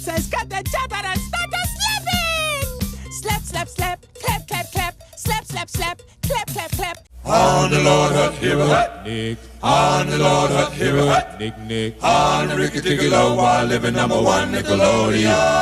says, got the job and start to slapping! Slap, slap, slap, clap, clap, clap, slap, slap, slap, clap, clap, clap. On the Lord Hut, here a hut, Nick. On the Lord Hut, here a hut, Nick, Nick. On the Ricky Ticky Low, while living #1 Nickelodeon.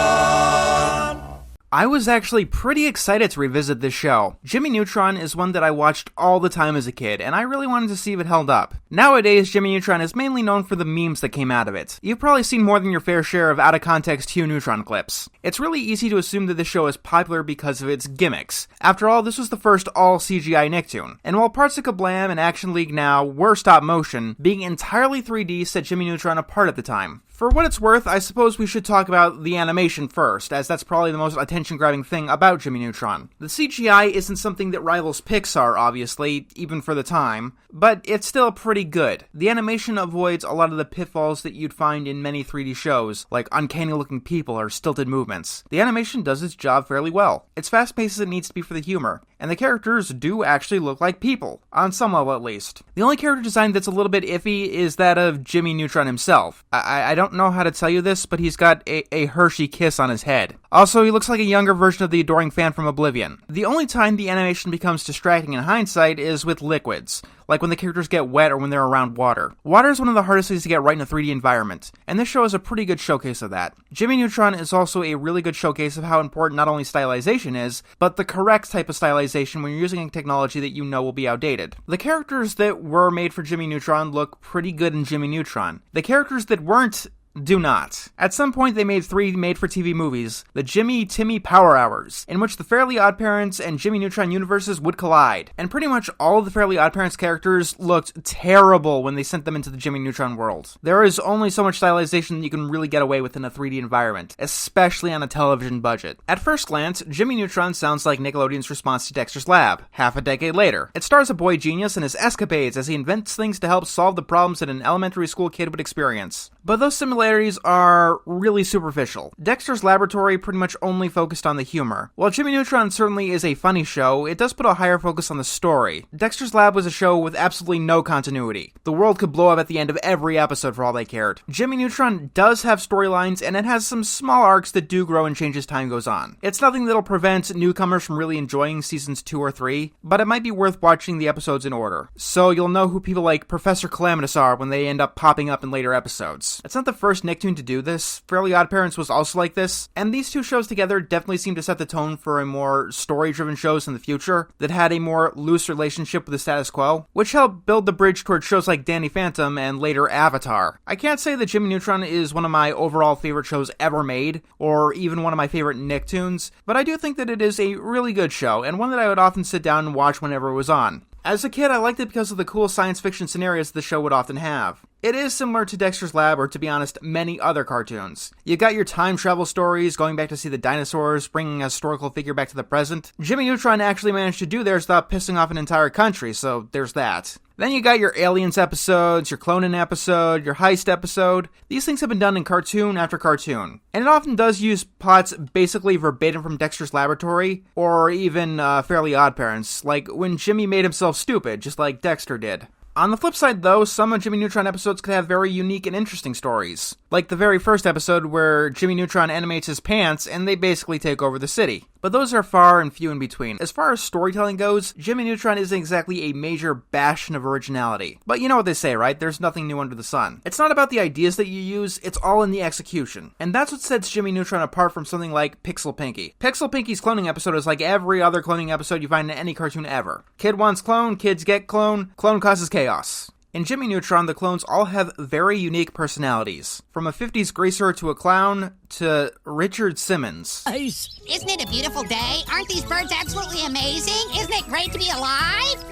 I was actually pretty excited to revisit this show. Jimmy Neutron is one that I watched all the time as a kid, and I really wanted to see if it held up. Nowadays, Jimmy Neutron is mainly known for the memes that came out of it. You've probably seen more than your fair share of out-of-context Hugh Neutron clips. It's really easy to assume that this show is popular because of its gimmicks. After all, this was the first all-CGI Nicktoon. And while parts of Kablam and Action League now were stop-motion, being entirely 3D set Jimmy Neutron apart at the time. For what it's worth, I suppose we should talk about the animation first, as that's probably the most attention-grabbing thing about Jimmy Neutron. The CGI isn't something that rivals Pixar, obviously, even for the time, but it's still pretty good. The animation avoids a lot of the pitfalls that you'd find in many 3D shows, like uncanny-looking people or stilted movements. The animation does its job fairly well. It's fast-paced as it needs to be for the humor, and the characters do actually look like people, on some level at least. The only character design that's a little bit iffy is that of Jimmy Neutron himself. I don't know how to tell you this, but he's got a Hershey kiss on his head. Also, he looks like a younger version of the adoring fan from Oblivion. The only time the animation becomes distracting in hindsight is with liquids, like when the characters get wet or when they're around water. Water is one of the hardest things to get right in a 3D environment, and this show is a pretty good showcase of that. Jimmy Neutron is also a really good showcase of how important not only stylization is, but the correct type of stylization when you're using a technology that you know will be outdated. The characters that were made for Jimmy Neutron look pretty good in Jimmy Neutron. The characters that weren't do not. At some point, they made 3 made-for-TV movies, the Jimmy Timmy Power Hours, in which the Fairly OddParents and Jimmy Neutron universes would collide, and pretty much all of the Fairly OddParents characters looked terrible when they sent them into the Jimmy Neutron world. There is only so much stylization that you can really get away with in a 3D environment, especially on a television budget. At first glance, Jimmy Neutron sounds like Nickelodeon's response to Dexter's Lab, half a decade later. It stars a boy genius and his escapades as he invents things to help solve the problems that an elementary school kid would experience. But those similarities are really superficial. Dexter's Laboratory pretty much only focused on the humor. While Jimmy Neutron certainly is a funny show, it does put a higher focus on the story. Dexter's Lab was a show with absolutely no continuity. The world could blow up at the end of every episode for all they cared. Jimmy Neutron does have storylines, and it has some small arcs that do grow and change as time goes on. It's nothing that'll prevent newcomers from really enjoying seasons 2 or 3, but it might be worth watching the episodes in order, so you'll know who people like Professor Calamitous are when they end up popping up in later episodes. It's not the first Nicktoon to do this. Fairly OddParents was also like this, and these two shows together definitely seem to set the tone for a more story-driven shows in the future that had a more loose relationship with the status quo, which helped build the bridge towards shows like Danny Phantom and later Avatar. I can't say that Jimmy Neutron is one of my overall favorite shows ever made, or even one of my favorite Nicktoons, but I do think that it is a really good show, and one that I would often sit down and watch whenever it was on. As a kid, I liked it because of the cool science fiction scenarios the show would often have. It is similar to Dexter's Lab, or to be honest, many other cartoons. You got your time travel stories, going back to see the dinosaurs, bringing a historical figure back to the present. Jimmy Neutron actually managed to do theirs without pissing off an entire country, so there's that. Then you got your aliens episodes, your cloning episode, your heist episode. These things have been done in cartoon after cartoon. And it often does use plots basically verbatim from Dexter's Laboratory, or even Fairly OddParents, like when Jimmy made himself stupid, just like Dexter did. On the flip side, though, some of Jimmy Neutron episodes could have very unique and interesting stories. Like the very first episode where Jimmy Neutron animates his pants and they basically take over the city. But those are far and few in between. As far as storytelling goes, Jimmy Neutron isn't exactly a major bastion of originality. But you know what they say, right? There's nothing new under the sun. It's not about the ideas that you use, it's all in the execution. And that's what sets Jimmy Neutron apart from something like Pixel Pinky. Pixel Pinky's cloning episode is like every other cloning episode you find in any cartoon ever. Kid wants clone, kids get clone causes chaos. In Jimmy Neutron, the clones all have very unique personalities. From a 50s greaser to a clown to Richard Simmons. Isn't it a beautiful day? Aren't these birds absolutely amazing? Isn't it great to be alive?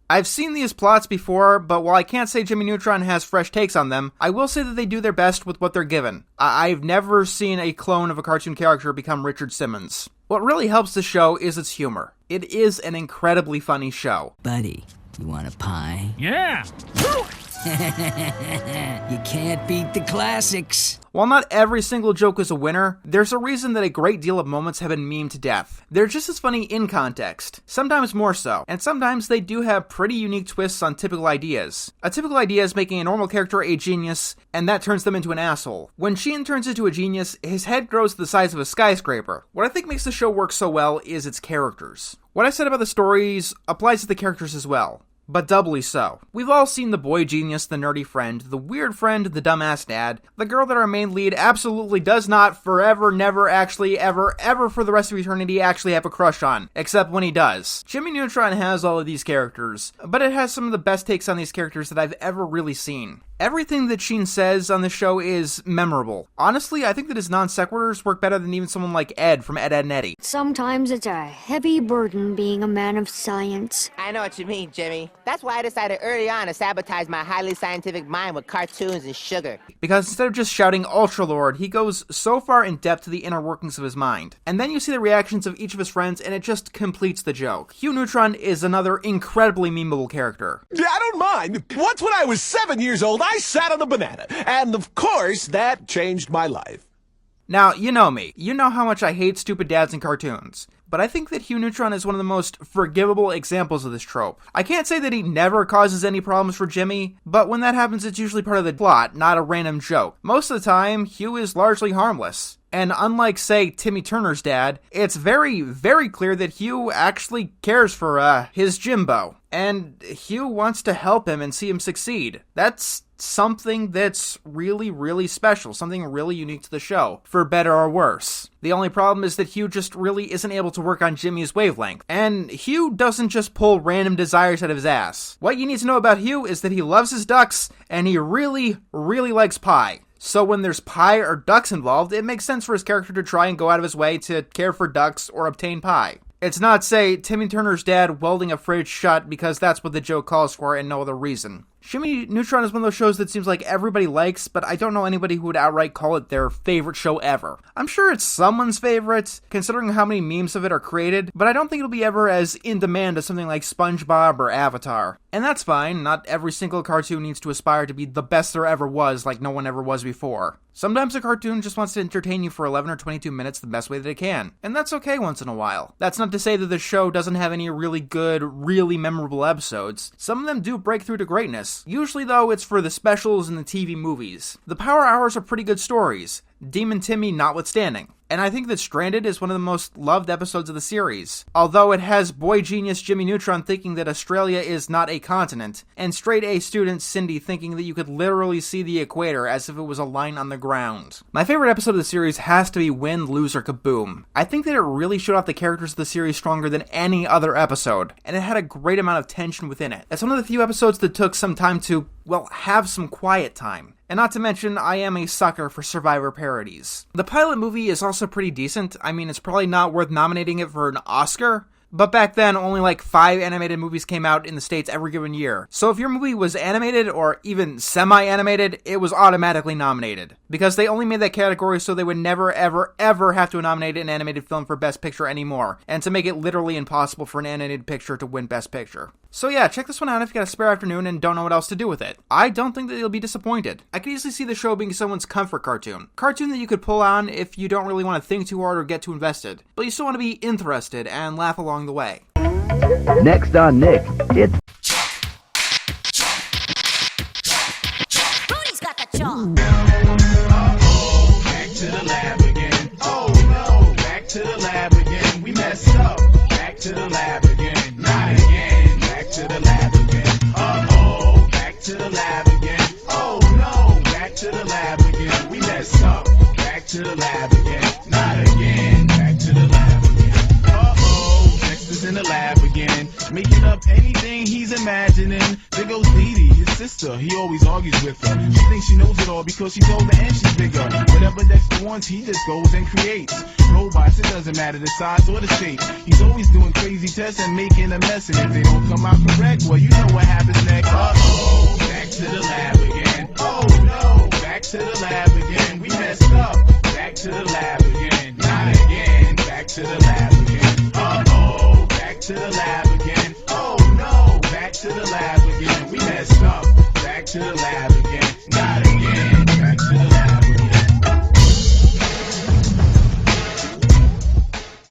I've seen these plots before, but while I can't say Jimmy Neutron has fresh takes on them, I will say that they do their best with what they're given. I've never seen a clone of a cartoon character become Richard Simmons. What really helps the show is its humor. It is an incredibly funny show. Buddy, you want a pie? Yeah! You can't beat the classics. While not every single joke is a winner, there's a reason that a great deal of moments have been memed to death. They're just as funny in context, sometimes more so, and sometimes they do have pretty unique twists on typical ideas. A typical idea is making a normal character a genius, and that turns them into an asshole. When Sheen turns into a genius, his head grows to the size of a skyscraper. What I think makes the show work so well is its characters. What I said about the stories applies to the characters as well, but doubly so. We've all seen the boy genius, the nerdy friend, the weird friend, the dumbass dad, the girl that our main lead absolutely does not forever, never, actually, ever for the rest of eternity actually have a crush on, except when he does. Jimmy Neutron has all of these characters, but it has some of the best takes on these characters that I've ever really seen. Everything that Sheen says on the show is memorable. Honestly, I think that his non-sequiturs work better than even someone like Ed from Ed, Edd n Eddy. Sometimes it's a heavy burden being a man of science. I know what you mean, Jimmy. That's why I decided early on to sabotage my highly scientific mind with cartoons and sugar. Because instead of just shouting Ultra Lord, he goes so far in depth to the inner workings of his mind. And then you see the reactions of each of his friends, and it just completes the joke. Hugh Neutron is another incredibly memeable character. Yeah, I don't mind. Once when I was 7 years old, I sat on a banana, and of course, that changed my life. Now, you know me. You know how much I hate stupid dads in cartoons. But I think that Hugh Neutron is one of the most forgivable examples of this trope. I can't say that he never causes any problems for Jimmy, but when that happens, it's usually part of the plot, not a random joke. Most of the time, Hugh is largely harmless. And unlike, say, Timmy Turner's dad, it's very, very clear that Hugh actually cares for, his Jimbo. And Hugh wants to help him and see him succeed. That's something that's really, really special, something really unique to the show, for better or worse. The only problem is that Hugh just really isn't able to work on Jimmy's wavelength, and Hugh doesn't just pull random desires out of his ass. What you need to know about Hugh is that he loves his ducks, and he really, really likes pie. So when there's pie or ducks involved, it makes sense for his character to try and go out of his way to care for ducks or obtain pie. It's not, say, Timmy Turner's dad welding a fridge shut because that's what the joke calls for and no other reason. Jimmy Neutron is one of those shows that seems like everybody likes, but I don't know anybody who would outright call it their favorite show ever. I'm sure it's someone's favorite, considering how many memes of it are created, but I don't think it'll be ever as in demand as something like SpongeBob or Avatar. And that's fine, not every single cartoon needs to aspire to be the best there ever was like no one ever was before. Sometimes a cartoon just wants to entertain you for 11 or 22 minutes the best way that it can, and that's okay once in a while. That's not to say that the show doesn't have any really good, really memorable episodes. Some of them do break through to greatness. Usually, though, it's for the specials and the TV movies. The Power Hours are pretty good stories, Demon Timmy notwithstanding. And I think that Stranded is one of the most loved episodes of the series. Although it has boy genius Jimmy Neutron thinking that Australia is not a continent, and straight A student Cindy thinking that you could literally see the equator as if it was a line on the ground. My favorite episode of the series has to be Win, Lose, or Kaboom. I think that it really showed off the characters of the series stronger than any other episode, and it had a great amount of tension within it. It's one of the few episodes that took some time to, well, have some quiet time. And not to mention, I am a sucker for Survivor parodies. The pilot movie is also pretty decent. I mean, it's probably not worth nominating it for an Oscar, but back then, only like 5 animated movies came out in the States every given year. So if your movie was animated or even semi-animated, it was automatically nominated. Because they only made that category so they would never, ever, ever have to nominate an animated film for Best Picture anymore, and to make it literally impossible for an animated picture to win Best Picture. So yeah, check this one out if you got a spare afternoon and don't know what else to do with it. I don't think that you'll be disappointed. I could easily see the show being someone's comfort cartoon. Cartoon that you could pull on if you don't really want to think too hard or get too invested, but you still want to be interested and laugh along the way. Next on Nick, it's Rudy's got the chalk. Back to the lab again. Oh no, back to the lab again. We messed up. Back to the lab again. Not again. Back to the lab again. Uh-oh, back to the lab again. Oh no, back to the lab again. We messed up. Back to the lab again. Not again. Back to the lab again. Uh-oh, Dexter's in the lab again. Making up anything he's imagining. There goes Dee Dee, his sister. He always argues with her. She thinks she knows it all because she's older and she's bigger. Whatever Dexter wants, he just goes and creates. Robots, it doesn't matter the size or the shape. He's always doing crazy tests and making a mess. And if they don't come out correct, well, you know what happens next. Uh-oh, back to the lab again. Oh no, back to the lab again. We messed up. Back to the lab again. Not again. Back to the lab again. Uh-oh, back to the lab